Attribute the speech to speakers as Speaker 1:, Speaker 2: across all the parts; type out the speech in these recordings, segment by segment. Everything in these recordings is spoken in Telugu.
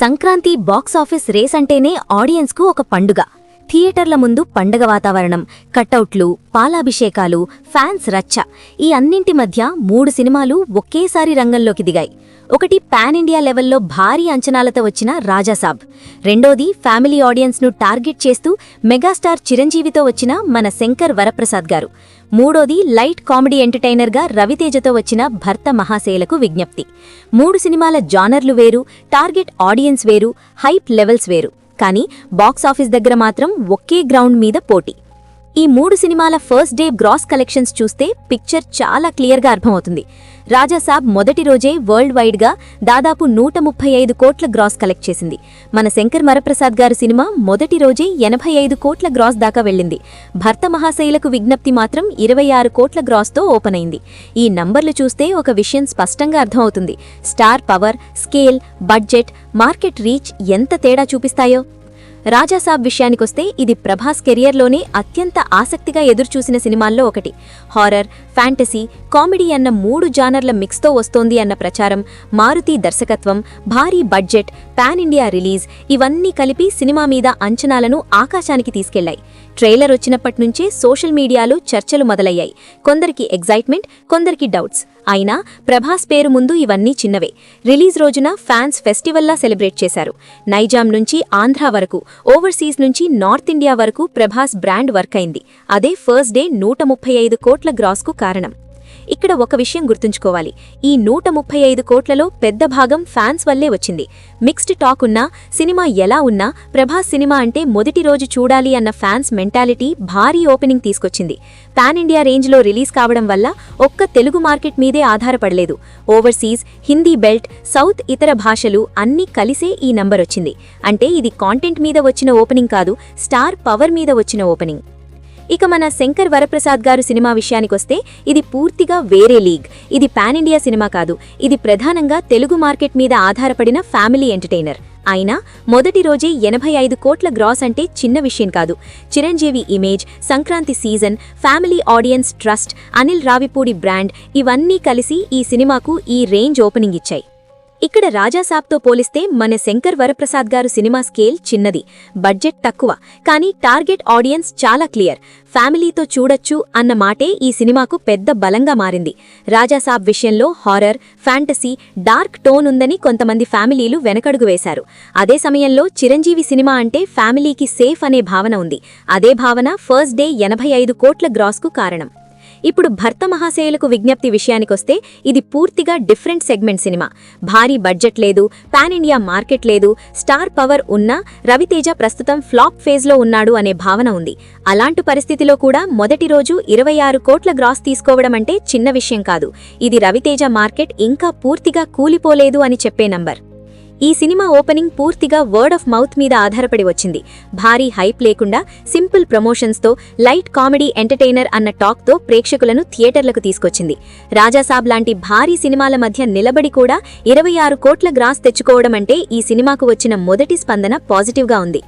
Speaker 1: సంక్రాంతి బాక్సాఫీస్ రేస్ అంటేనే ఆడియన్స్కు ఒక పండుగ. థియేటర్ల ముందు పండగ వాతావరణం, కటౌట్లు, పాలాభిషేకాలు, ఫ్యాన్స్ రచ్చ. ఈ అన్నింటి మధ్య 3 సినిమాలు ఒకేసారి రంగంలోకి దిగాయి. ఒకటి పాన్ ఇండియా లెవెల్లో భారీ అంచనాలతో వచ్చిన రాజాసాబ్, రెండోది ఫ్యామిలీ ఆడియన్స్ను టార్గెట్ చేస్తూ మెగాస్టార్ చిరంజీవితో వచ్చిన మన శంకర్ వరప్రసాద్ గారు, మూడోది లైట్ కామెడీ ఎంటర్టైనర్గా రవితేజతో వచ్చిన భర్త మహాశైలకు విజ్ఞప్తి. 3 సినిమాల జానర్లు వేరు, టార్గెట్ ఆడియన్స్ వేరు, హైప్ లెవెల్స్ వేరు. కానీ బాక్సాఫీస్ దగ్గర మాత్రం ఒకే గ్రౌండ్ మీద పోటీ. ఈ 3 సినిమాల ఫస్ట్ డే గ్రాస్ కలెక్షన్స్ చూస్తే పిక్చర్ చాలా క్లియర్గా అర్థమవుతుంది. రాజాసాబ్ మొదటి రోజే వరల్డ్ వైడ్గా దాదాపు 135 కోట్ల గ్రాస్ కలెక్ట్ చేసింది. మన శంకర్ వరప్రసాద్ గారు సినిమా మొదటి రోజే 85 కోట్ల గ్రాస్ దాకా వెళ్ళింది. భర్త మహాశైలకు విజ్ఞప్తి మాత్రం 26 కోట్ల గ్రాస్తో ఓపెన్ అయింది. ఈ నంబర్లు చూస్తే ఒక విషయం స్పష్టంగా అర్థమవుతుంది. Star power, scale, budget, market reach ఎంత తేడా చూపిస్తాయో. రాజాసాబ్ విషయానికొస్తే ఇది ప్రభాస్ కెరియర్లోనే అత్యంత ఆసక్తిగా ఎదురుచూసిన సినిమాల్లో ఒకటి. హారర్, ఫ్యాంటసీ, కామెడీ అన్న 3 జానర్ల మిక్స్తో వస్తోంది అన్న ప్రచారం, మారుతి దర్శకత్వం, భారీ బడ్జెట్, పాన్ ఇండియా రిలీజ్ ఇవన్నీ కలిపి సినిమా మీద అంచనాలను ఆకాశానికి తీసుకెళ్లాయి. ట్రైలర్ వచ్చినప్పట్నుంచే సోషల్ మీడియాలో చర్చలు మొదలయ్యాయి. కొందరికి ఎగ్జైట్మెంట్, కొందరికి డౌట్స్. అయినా ప్రభాస్ పేరు ముందు ఇవన్నీ చిన్నవే. రిలీజ్ రోజున ఫ్యాన్స్ ఫెస్టివల్లా సెలబ్రేట్ చేశారు. నైజాం నుంచి ఆంధ్రా వరకు, ఓవర్సీస్ నుంచి నార్త్ ఇండియా వరకు ప్రభాస్ బ్రాండ్ వర్క్ అయింది. అదే ఫస్ట్ డే 135 కోట్ల గ్రాస్కు కారణం. ఇక్కడ ఒక విషయం గుర్తుంచుకోవాలి. ఈ 135 కోట్లలో పెద్ద భాగం ఫ్యాన్స్ వల్లే వచ్చింది. మిక్స్డ్ టాక్ ఉన్నా, సినిమా ఎలా ఉన్నా ప్రభాస్ సినిమా అంటే మొదటి రోజు చూడాలి అన్న ఫ్యాన్స్ మెంటాలిటీ భారీ ఓపెనింగ్ తీసుకొచ్చింది. పాన్ ఇండియా రేంజ్లో రిలీజ్ కావడం వల్ల ఒక్క తెలుగు మార్కెట్ మీదే ఆధారపడలేదు. ఓవర్సీస్, హిందీ బెల్ట్, సౌత్ ఇతర భాషలు అన్నీ కలిసే ఈ నంబర్ వచ్చింది. అంటే ఇది కాంటెంట్ మీద వచ్చిన ఓపెనింగ్ కాదు, స్టార్ పవర్ మీద వచ్చిన ఓపెనింగ్. ఇక మన శంకర్ వరప్రసాద్ గారు సినిమా విషయానికొస్తే ఇది పూర్తిగా వేరే లీగ్. ఇది పాన్ ఇండియా సినిమా కాదు. ఇది ప్రధానంగా తెలుగు మార్కెట్ మీద ఆధారపడిన ఫ్యామిలీ ఎంటర్టైనర్. అయినా మొదటి రోజే 85 కోట్ల గ్రాస్ అంటే చిన్న విషయం కాదు. Chiranjeevi image, Sankranti season, family audience trust, Anil Ravipudi brand ఇవన్నీ కలిసి ఈ సినిమాకు ఈ రేంజ్ ఓపెనింగ్ ఇచ్చాయి. ఇక్కడ రాజాసాబ్తో పోలిస్తే మన శంకర్ వరప్రసాద్ గారు సినిమా స్కేల్ చిన్నది, బడ్జెట్ తక్కువ, కానీ టార్గెట్ ఆడియన్స్ చాలా క్లియర్. ఫ్యామిలీతో చూడొచ్చు అన్న మాటే ఈ సినిమాకు పెద్ద బలంగా మారింది. రాజాసాబ్ విషయంలో హారర్, ఫ్యాంటసీ, డార్క్ టోన్ ఉందని కొంతమంది ఫ్యామిలీలు వెనకడుగు వేశారు. అదే సమయంలో చిరంజీవి సినిమా అంటే ఫ్యామిలీకి సేఫ్ అనే భావన ఉంది. అదే భావన ఫస్ట్ డే 85 కోట్ల గ్రాస్కు కారణం. ఇప్పుడు భర్త మహాశైలకు విజ్ఞప్తి విషయానికొస్తే ఇది పూర్తిగా డిఫరెంట్ సెగ్మెంట్ సినిమా. భారీ బడ్జెట్ లేదు, పాన్ ఇండియా మార్కెట్ లేదు, స్టార్ పవర్ ఉన్నా రవితేజ ప్రస్తుతం ఫ్లాప్ ఫేజ్లో ఉన్నాడు అనే భావన ఉంది. అలాంటి పరిస్థితిలో కూడా మొదటి రోజు 26 కోట్ల గ్రాస్ తీసుకోవడం అంటే చిన్న విషయం కాదు. ఇది రవితేజ మార్కెట్ ఇంకా పూర్తిగా కూలిపోలేదు అని చెప్పే నంబర్. ఈ సినిమా ఓపెనింగ్ పూర్తిగా వర్డ్ ఆఫ్ మౌత్ మీద ఆధారపడి వచ్చింది. భారీ హైప్ లేకుండా సింపుల్ ప్రమోషన్స్తో, లైట్ కామెడీ ఎంటర్టైనర్ అన్న టాక్తో ప్రేక్షకులను థియేటర్లకు తీసుకొచ్చింది. రాజాసాబ్ లాంటి భారీ సినిమాల మధ్య నిలబడి కూడా 26 కోట్ల గ్రాస్ తెచ్చుకోవడం అంటే ఈ సినిమాకు వచ్చిన మొదటి స్పందన పాజిటివ్గా ఉంది.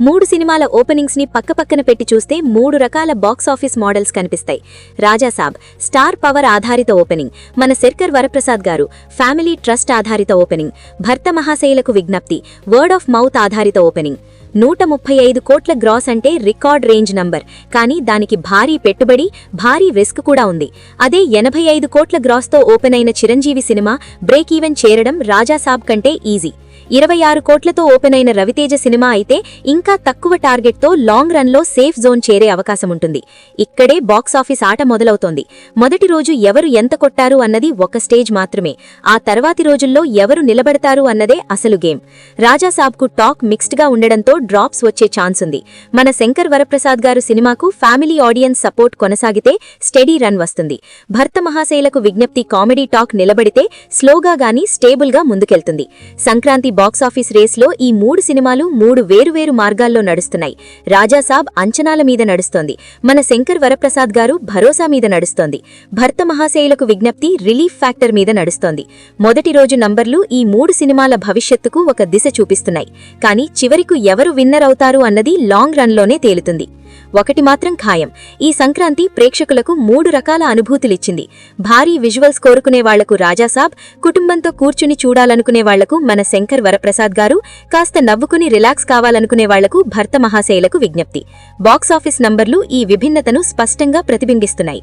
Speaker 1: 3 సినిమాల ఓపెనింగ్స్ని పక్కపక్కన పెట్టి చూస్తే 3 రకాల బాక్సాఫీస్ మోడల్స్ కనిపిస్తాయి. రాజాసాబ్ స్టార్ పవర్ ఆధారిత ఓపెనింగ్, మన శంకర్ వరప్రసాద్ గారు ఫ్యామిలీ ట్రస్ట్ ఆధారిత ఓపెనింగ్, భర్త మహాశైలకు విజ్ఞప్తి వర్డ్ ఆఫ్ మౌత్ ఆధారిత ఓపెనింగ్. 135 కోట్ల గ్రాస్ అంటే రికార్డ్ రేంజ్ నంబర్, కానీ దానికి భారీ పెట్టుబడి, భారీ రిస్క్ కూడా ఉంది. అదే 85 కోట్ల గ్రాస్తో ఓపెన్ అయిన చిరంజీవి సినిమా బ్రేక్ ఈవెన్ చేరడం రాజాసాబ్ కంటే ఈజీ. 26 కోట్లతో ఓపెన్ అయిన రవితేజ సినిమా అయితే ఇంకా తక్కువ టార్గెట్తో లాంగ్ రన్లో సేఫ్ జోన్ చేరే అవకాశముంటుంది. ఇక్కడే బాక్సాఫీస్ ఆట మొదలవుతోంది. మొదటి రోజు ఎవరు ఎంత కొట్టారు అన్నది ఒక స్టేజ్ మాత్రమే. ఆ తర్వాతి రోజుల్లో ఎవరు నిలబడతారు అన్నదే అసలు గేమ్. రాజాసాబ్కు టాక్ మిక్స్డ్గా ఉండడంతో డ్రాప్స్ వచ్చే ఛాన్స్ ఉంది. మన శంకర్ వరప్రసాద్ గారు సినిమాకు ఫ్యామిలీ ఆడియన్స్ సపోర్ట్ కొనసాగితే స్టెడీ రన్ వస్తుంది. భర్త మహాశైలకు విజ్ఞప్తి కామెడీ టాక్ నిలబడితే స్లోగా గానీ స్టేబుల్గా ముందుకెళ్తుంది. సంక్రాంతి బాక్సాఫీస్ రేస్లో ఈ 3 సినిమాలు 3 వేరువేరు మార్గాల్లో నడుస్తున్నాయి. రాజాసాబ్ అంచనాల మీద నడుస్తోంది. మన శంకర్ వరప్రసాద్ గారు భరోసా మీద నడుస్తోంది. భర్త మహాశైలకు విజ్ఞప్తి రిలీఫ్ ఫ్యాక్టర్ మీద నడుస్తోంది. మొదటి రోజు నంబర్లు ఈ 3 సినిమాల భవిష్యత్తుకు ఒక దిశ చూపిస్తున్నాయి. కానీ చివరికి ఎవరు విన్నర్ అవుతారు అన్నది లాంగ్ రన్లోనే తేలుతుంది. ఒకటి మాత్రం ఖాయం, ఈ సంక్రాంతి ప్రేక్షకులకు 3 రకాల అనుభూతులిచ్చింది. భారీ విజువల్స్ కోరుకునే వాళ్లకు రాజాసాబ్, కుటుంబంతో కూర్చుని చూడాలనుకునే వాళ్లకు మన శంకర్ వరప్రసాద్ గారు, కాస్త నవ్వుకుని రిలాక్స్ కావాలనుకునే వాళ్లకు భర్త మహాశైలకు విజ్ఞప్తి. బాక్సాఫీస్ నంబర్లు ఈ విభిన్నతను స్పష్టంగా ప్రతిబింబిస్తున్నాయి.